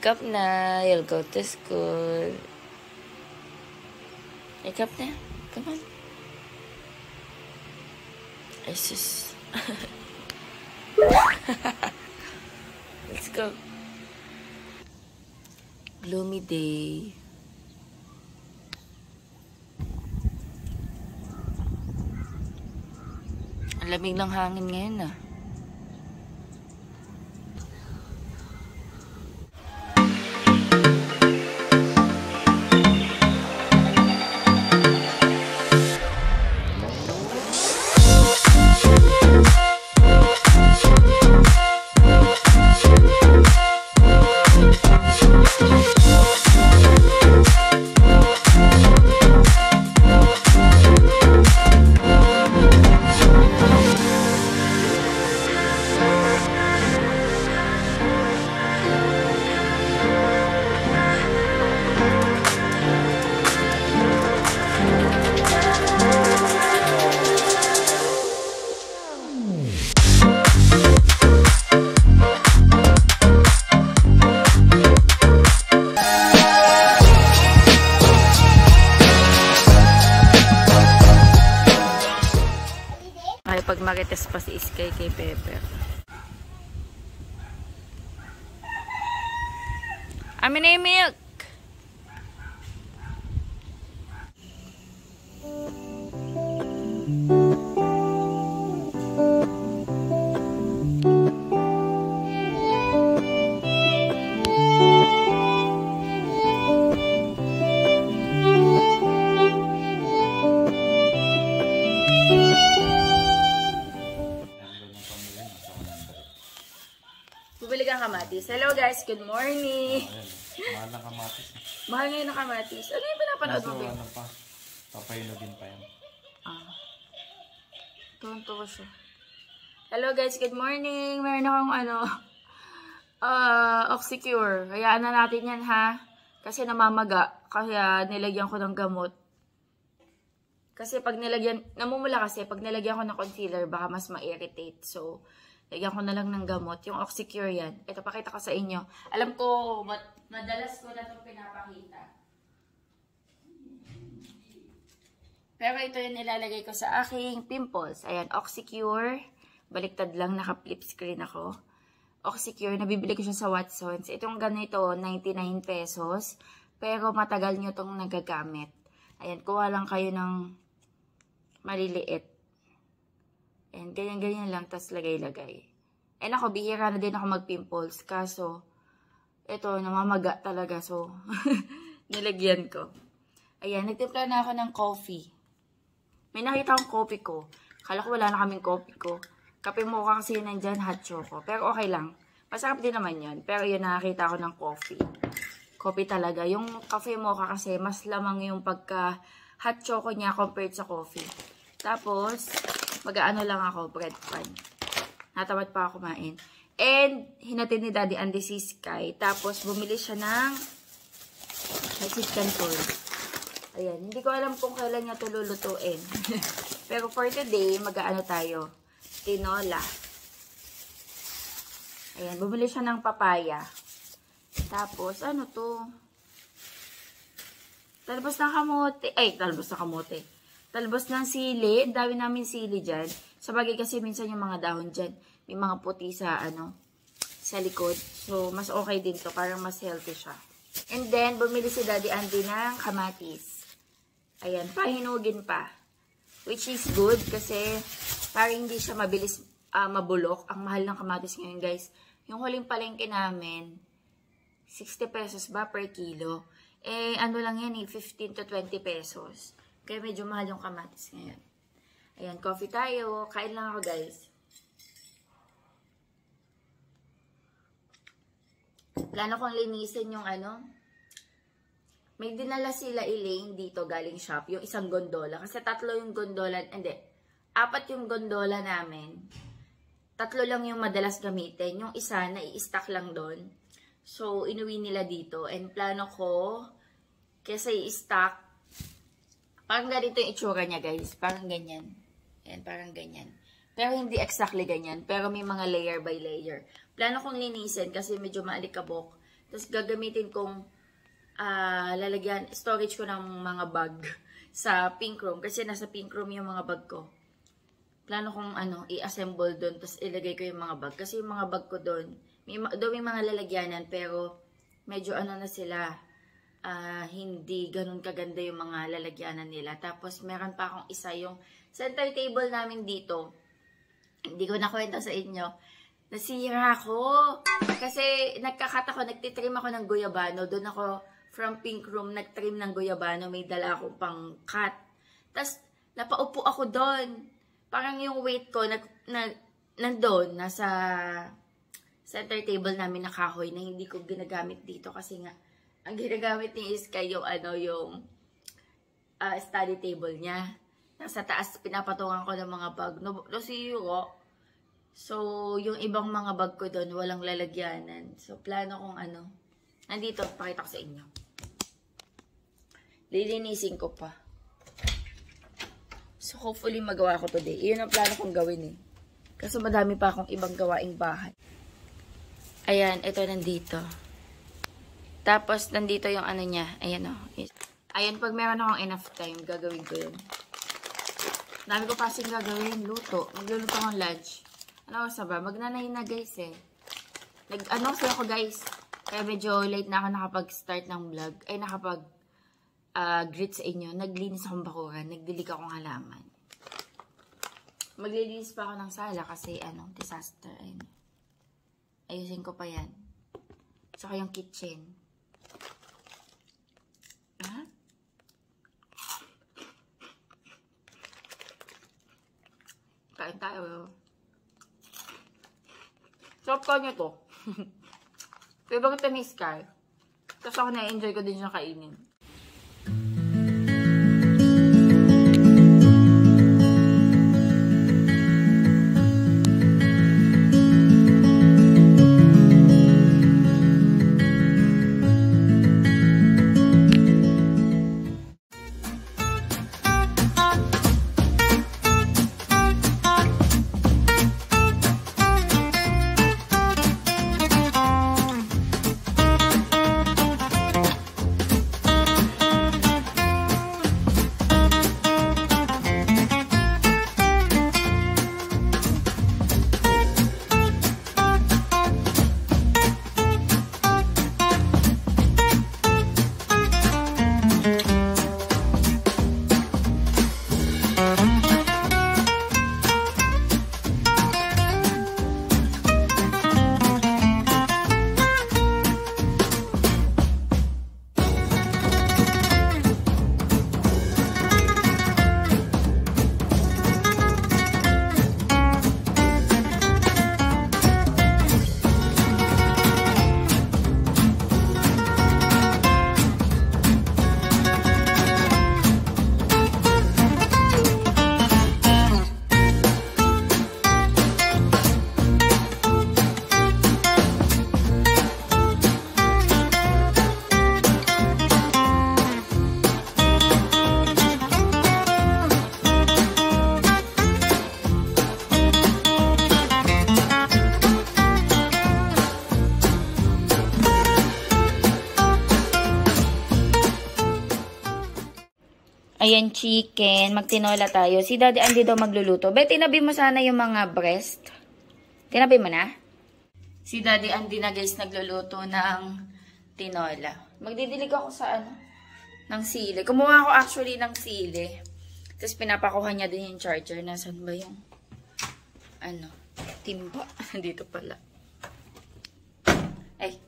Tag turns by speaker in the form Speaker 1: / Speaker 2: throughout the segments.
Speaker 1: Wake up na. You'll go to school. Wake up na. Come on. Ay, sus. Let's go. Gloomy day. Ang lamig ng hangin ngayon ah. Pag marites pa si Iskay kay Pepper. Amin na yung milk! Bumili kang kamatis. Hello guys, good morning.
Speaker 2: Mahal ng kamatis.
Speaker 1: Mahal ngayon ng kamatis. Ano yung pinapanood mo?
Speaker 2: Ano pa? Papayunogin pa yan.
Speaker 1: Tuwan-tuwa siya. Hello guys, good morning. Meron akong Oxycure. Hayaan na natin yan ha. Kasi namamaga. Kaya nilagyan ko ng gamot. Kasi pag nilagyan, namumula kasi pag nilagyan ko ng concealer, baka mas ma-irritate. So, lagyan ko na lang ng gamot. Yung Oxycure yan. Ito, pakita ko sa inyo. Alam ko, madalas ko na itong pinapakita. Pero ito yung nilalagay ko sa aking pimples. Ayan, Oxycure. Baliktad lang, naka-flip screen ako. Oxycure, nabibili ko siya sa Watsons. Itong ganito, 99 pesos. Pero matagal nyo itong nagagamit. Ayan, kuha lang kayo ng maliliit. And ganyan-ganyan lang, tas lagay-lagay. And ako, bihira na din ako mag-pimples. Kaso, ito, namamaga talaga. So, nilagyan ko. Ayan, nagtimpla na ako ng coffee. May nakita akong coffee ko. Kala ko wala na kaming coffee ko. Kape mocha kasi yun nandyan, hot choco. Pero okay lang. Masarap din naman yun. Pero yun, nakakita ako ng coffee. Coffee talaga. Yung cafe mocha kasi, mas lamang yung pagka hot choco niya compared sa coffee. Tapos, mag-aano lang ako, bread pan. Natamad pa ako kumain. And, hinatid ni Daddy Andy si Sky. Tapos, bumili siya ng Mexican canton. Ayan, hindi ko alam kung kailan niya ito lulutuin. Pero for today, mag-aano tayo. Tinola. Ayan, bumili siya ng papaya. Tapos, ano to? Talbos ng kamote. Ay, talbos ng kamote. Talbos ng sili. Ang dami namin sili dyan. Sabagay kasi minsan yung mga dahon dyan, may mga puti sa, sa likod. So, mas okay din to. Parang mas healthy siya. And then, bumili si Daddy Andy ng kamatis. Ayan, pahinugin pa. Which is good kasi parang hindi siya mabilis mabulok. Ang mahal ng kamatis ngayon, guys. Yung huling palengke namin, 60 pesos ba per kilo? Eh, ano lang yan 15 to 20 pesos. Kaya medyo mahal yung kamatis ngayon. Ayan, coffee tayo. Kain lang ako, guys. Plano kong linisin yung may dinala sila Elaine dito galing shop. Yung isang gondola. Kasi 3 yung gondola. Hindi. 4 yung gondola namin. 3 lang yung madalas gamitin. Yung isa, nai-stack lang doon. So, inuwi nila dito. And plano ko, kesa i-stack, parang ganito yung itsura niya, guys. Parang ganyan. Ayan, parang ganyan. Pero hindi exactly ganyan. Pero may mga layer by layer. Plano kong linisin kasi medyo maalikabok. Tapos gagamitin kong lalagyan, storage ko ng mga bag sa pink room. Kasi nasa pink room yung mga bag ko. Plano kong i-assemble doon. Tapos ilagay ko yung mga bag. Kasi yung mga bag ko doon, may mga lalagyanan. Pero medyo na sila. Hindi ganun kaganda yung mga lalagyanan nila. Tapos meron pa akong isa yung center table namin dito. Hindi ko nakwento sa inyo. Nasira ako. Kasi nagtitrim ako ng guyabano. Doon ako from pink room, nagtrim ng guyabano. May dala akong pang cut. Tapos napaupo ako doon. Parang yung weight ko nandun, nasa center table namin na kahoy na hindi ko ginagamit dito kasi nga ang ginagamit ni Iska yung yung study table niya. Nasa taas pinapatungan ko ng mga bag. Nasiro. So, yung ibang mga bag ko doon, walang lalagyanan. So, plano kong nandito, pakita ko sa inyo. Lilinisin ko pa. So, hopefully magawa ko today. Iyon ang plano kong gawin Kasi madami pa akong ibang gawaing bahay. Ayan, ito nandito. Tapos, nandito yung niya. Ayan Ayan, pag meron akong enough time, gagawin ko yun. Dami ko kasing gagawin. Luto. Magluluto akong lunch. Magnanay na guys Nag-announce ako guys. Kaya medyo late na ako nakapag-start ng vlog. Ay, nakapag-greet sa inyo. Naglinis akong bakuran. Nagdilig akong halaman. Maglilinis pa ako ng sala kasi disaster. Ayun. Ayusin ko pa yan. Saka yung kitchen. Kain tayo. Sarap ko niya to. Pero bakit tamis ka? Tapos ako na-enjoy ko din siya kainin. Ayan, chicken. Magtinola tayo. Si Daddy Andy daw magluluto. Bet, tinabi mo sana yung mga breast. Tinabi mo na? Si Daddy Andy na guys nagluluto ng tinola. Magdidilig ako sa ng sili. Kumuha ako actually ng sili. Tapos pinapakuha niya din yung charger. Nasaan ba yung timba? Dito pala. Ay.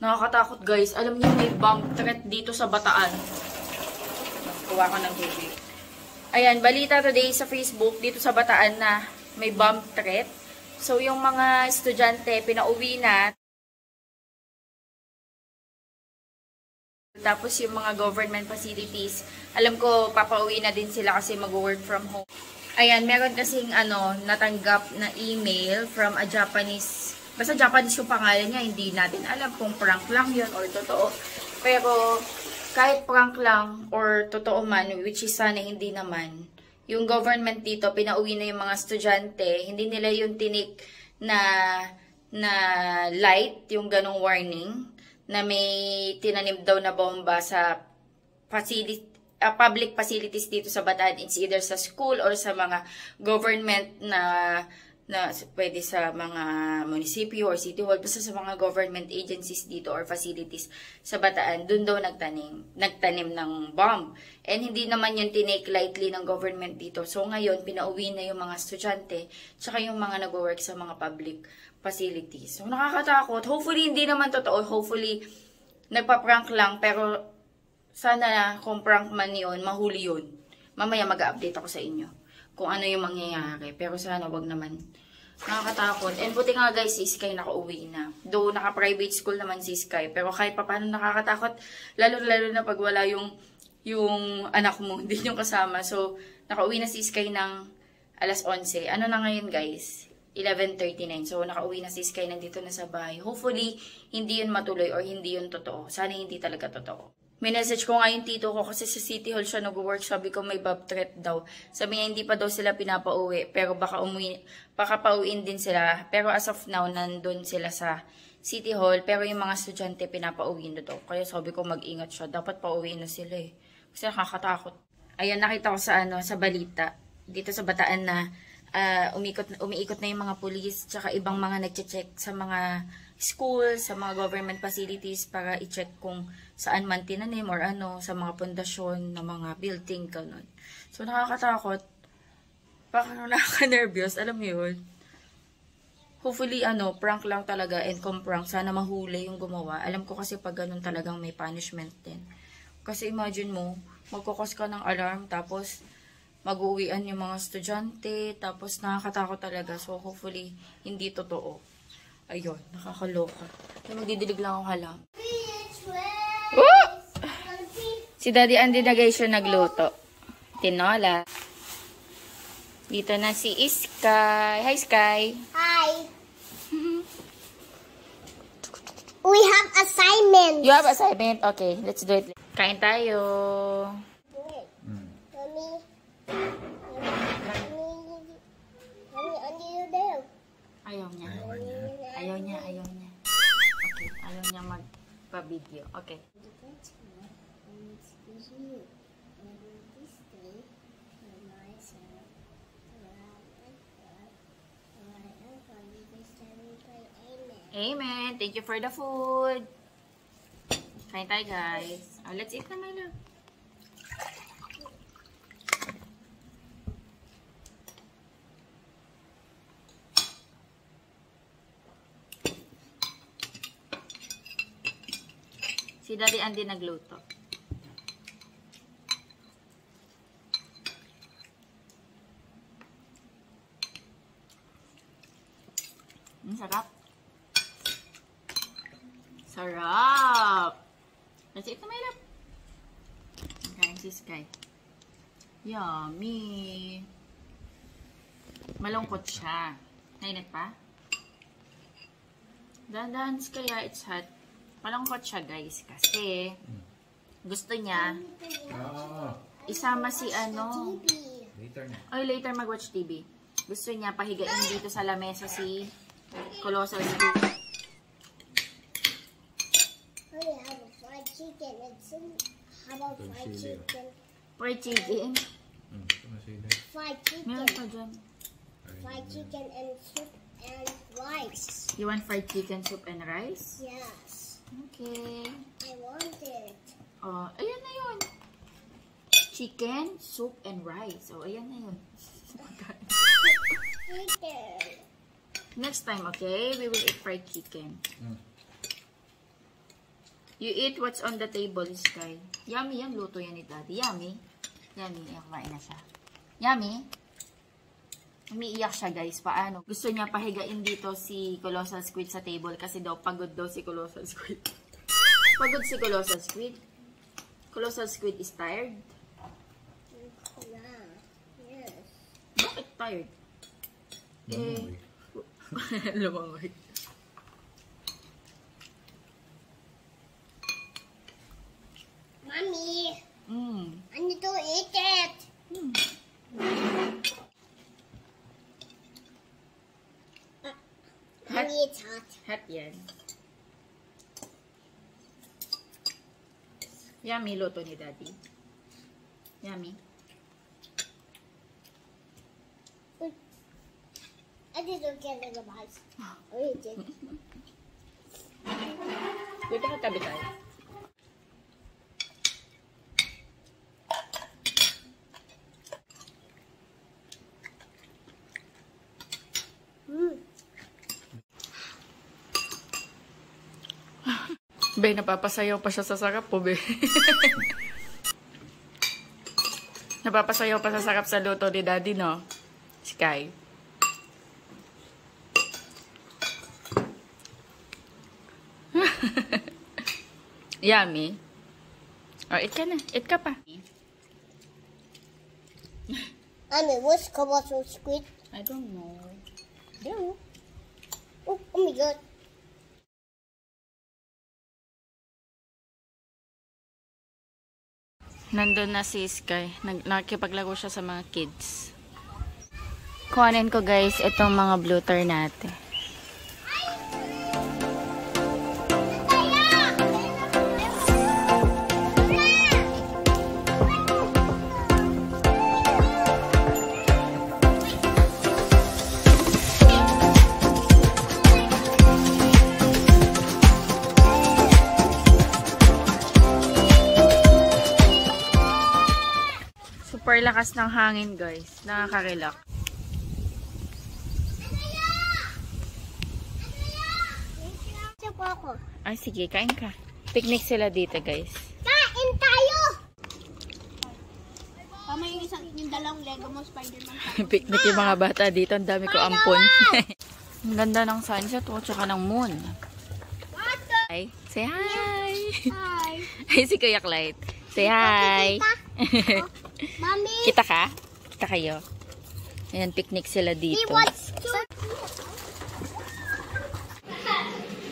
Speaker 1: Nakakatakot guys. Alam niyo may bomb threat dito sa Bataan. Kuha ko ng tubig. Ayan, balita today sa Facebook dito sa Bataan na may bomb threat. So, yung mga estudyante, pinauwi na. Tapos, yung mga government facilities, alam ko, papauwi na din sila kasi mag-work from home. Ayan, meron kasing, natanggap na email from a Japanese, basta Japanese yung pangalan niya, hindi natin alam kung prank lang yun or totoo. Pero, kahit prank lang or totoo man, which is sana hindi naman, yung government dito, pinauwi na yung mga estudyante, hindi nila yung tinik na na light, yung ganong warning, na may tinanim daw na bomba sa public facilities dito sa Bataan. It's either sa school or sa mga government na pwede sa mga munisipyo or city hall, basta sa mga government agencies dito or facilities sa Bataan, dun daw nagtanim ng bomb. And hindi naman yun tinake lightly ng government dito. So ngayon, pinauwi na yung mga estudyante, tsaka yung mga nag-work sa mga public facilities. So nakakatakot. Hopefully, hindi naman totoo. Hopefully, nagpa-prank lang, pero sana kung prank man yun, mahuli yun. Mamaya mag-update ako sa inyo kung ano yung mangyayari. Pero sana wag naman. Nakakatakot. And buti nga guys, si Sky nakauwi na. Though naka-private school naman si Sky. Pero kahit pa paano nakakatakot. Lalo na pag wala yung anak mo. Hindi yung kasama. So, nakauwi na si Sky ng alas 11. Ano na ngayon guys? 11:39. So, nakauwi na si Sky. Nandito na sa bahay. Hopefully, hindi yun matuloy or hindi yun totoo. Sana hindi talaga totoo. Minessage ko nga yung tito ko kasi sa City Hall siya nag-work. Sabi ko may Bob threat daw. Sabi niya hindi pa daw sila pinapauwi. Pero baka pauwiin din sila. Pero as of now, nandun sila sa City Hall. Pero yung mga estudyante pinapauwiin na daw. Kaya sabi ko mag-ingat siya. Dapat pauwiin na sila eh. Kasi nakakatakot. Ayan, nakita ko sa balita. Dito sa Bataan na umiikot na yung mga police. Tsaka ibang mga nagche-check sa mga school, sa mga government facilities para i-check kung saan man tinanim or sa mga pundasyon ng mga building, ganun. So, nakakatakot. Parang nakaka-nervous, alam mo yun. Hopefully, prank lang talaga, and kung prank, sana mahuli yung gumawa. Alam ko kasi pag ganun talagang may punishment din. Kasi imagine mo, magkukos ka ng alarm, tapos mag-uwian yung mga estudyante, tapos nakakatakot talaga. So, hopefully, hindi totoo. Ayun, nakakaloka. Magdidilig lang akong halam. Oh! Si Daddy Andy na guys yung nagluto. Tinola. Dito na si Sky. Hi, Sky.
Speaker 3: Hi. We have assignment.
Speaker 1: You have assignment? Okay, let's do it. Kain tayo.
Speaker 3: Mommy, what do you do?
Speaker 1: Ayaw niya. Ayaw niya. Okay, ayaw niya magpa-video. Okay. Amen. Thank you for the food. Kain tayo, guys. Let's eat na, my love. Si Daddy Andy nagluto. Sarap. Sarap! Let's eat na, my love. Kain si Sky. Yummy! Malungkot siya. Nainit pa? Dahan-dahan, kaya it's hot. Malungkot siya, guys, kasi gusto niya isama si
Speaker 2: Later na.
Speaker 1: Oy, later mag-watch TV. Gusto niya pahigain dito sa lamesa si Colossal Squid.
Speaker 3: We have a fried chicken. How about fried chicken?
Speaker 1: Fried chicken?
Speaker 3: Fried
Speaker 1: Meron
Speaker 3: chicken.
Speaker 1: pa dyan.
Speaker 3: Fried chicken and soup and rice.
Speaker 1: You want fried chicken, soup, and rice?
Speaker 3: Yes.
Speaker 1: Okay.
Speaker 3: I want it.
Speaker 1: Oh, ayan na yun. Chicken, soup, and rice. Oh, ayan na yun.
Speaker 3: Chicken.
Speaker 1: Next time, okay? We will eat fried chicken. You eat what's on the table, Sky. Yummy yan. Luto yan ni Daddy. Yummy. Yummy. Ayan, kumain na siya. Yummy. Umiiyak siya, guys. Paano? Gusto niya pahigain dito si Colossal Squid sa table kasi daw pagod daw si Colossal Squid. Pagod si Colossal Squid. Colossal Squid is tired.
Speaker 3: Yeah. Yes.
Speaker 1: Bakit tired? Lumangoy.
Speaker 3: Mommy,
Speaker 1: Mm.
Speaker 3: I need to eat it.
Speaker 1: Hot.
Speaker 3: Mommy, It's hot.
Speaker 1: Hot yan. Yummy luto ni Daddy. Yummy.
Speaker 3: I didn't get the rice. Oh, you did.
Speaker 1: Dito ka tabi tayo. Be, napapasayaw pa siya sa sarap po, be. Napapasayaw pa sa sarap sa luto ni Daddy, no? Sky. Yummy. Oh, eat ka na. Eat ka pa.
Speaker 3: I mean, what's colossal squid?
Speaker 1: I don't know. There.
Speaker 3: Oh my god.
Speaker 1: Nandun na si Sky. Nakipaglaro siya sa mga kids. Kuhanin ko guys itong mga bloater natin. Super lakas ng hangin guys. Nakaka-relax. Ay sige, kain ka. Picnic sila dito guys.
Speaker 3: Kain tayo!
Speaker 2: Tama yung dalawang Lego mo, Spider-Man.
Speaker 1: Picnic yung mga bata dito. Ang dami ko ampon. Ang ganda ng sunset o tsaka ng moon. Hi. Say hi!
Speaker 3: Hi.
Speaker 1: Ay si Kuya Clyde. Say hi!
Speaker 3: Mommy.
Speaker 1: Kita ka? Kita kayo. Ayan, picnic sila
Speaker 3: He
Speaker 1: dito.
Speaker 3: wants to.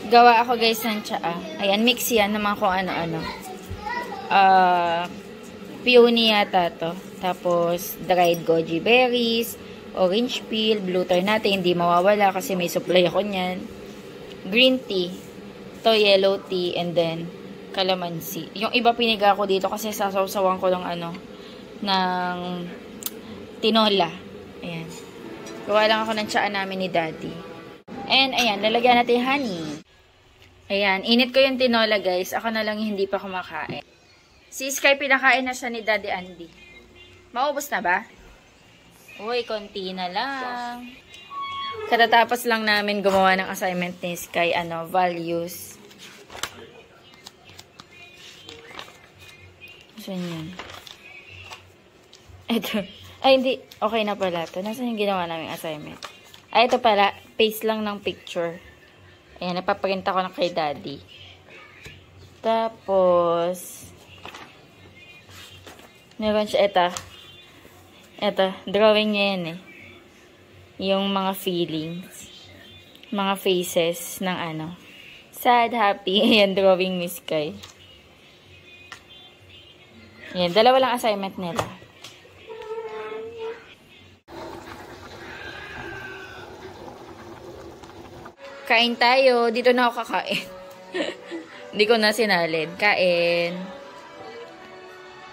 Speaker 1: Gawa ako guys ng tsaa. Ayan, mix yan naman kung ano-ano. Peony yata to. Tapos, dried goji berries, orange peel, bloater natin. Hindi mawawala kasi may supply ako niyan. Green tea. To yellow tea. And then, calamansi. Yung iba piniga ko dito kasi sasawsawan ko ng ng tinola. Ayan. Gawa lang ako ng tsaa namin ni Daddy. And, ayan, lalagyan natin honey. Ayan, init ko yung tinola, guys. Ako na lang hindi pa kumakain. Si Sky, pinakain na siya ni Daddy Andy. Maubos na ba? Uy, konti na lang. Katatapos lang namin gumawa ng assignment ni Sky, values. Saan yun? Ito. Ay, hindi. Okay na pala ito. Nasaan yung ginawa namin assignment? Ay, ito pala. Paste lang ng picture. Ayan, napaprint ako na kay Daddy. Tapos, meron siya, ito, drawing niya yan eh. Yung mga feelings. Mga faces ng sad, happy. Ayan, drawing ni Sky. Ayan, dalawa lang assignment nila. Kain tayo. Dito na ako kakain. Hindi ko na sinalin. Kain.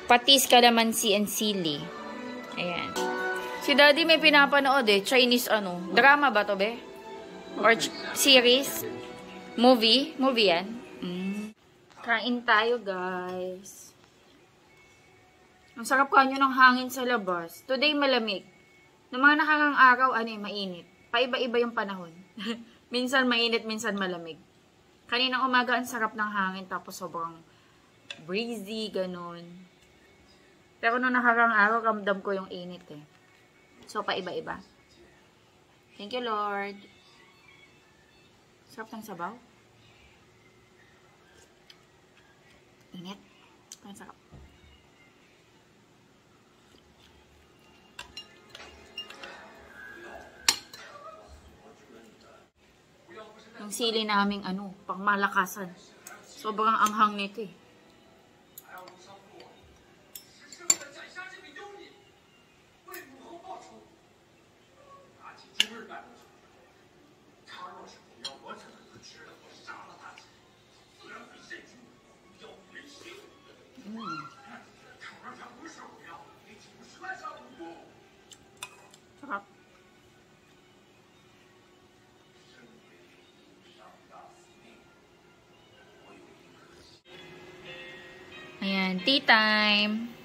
Speaker 1: Patis, calamansi, and sili. Ayan. Si Daddy may pinapanood eh. Chinese Drama ba to be? Or series? Movie? Movie yan? Kain tayo guys. Ang sarap kanyo ng hangin sa labas. Today malamig. Noong mga nakakang araw, mainit. Paiba-iba yung panahon. Minsan mainit, minsan malamig. Kaninang umaga, ang sarap ng hangin, tapos sobrang breezy, ganun. Pero nung nakakang araw, ramdam ko yung init eh. So, paiba-iba. Thank you, Lord. Sarap ng sabaw. Init. Ang sarap. Yung sili naming pang malakasan. Sobrang anghang nito eh. Sarap. Ayan, tea time.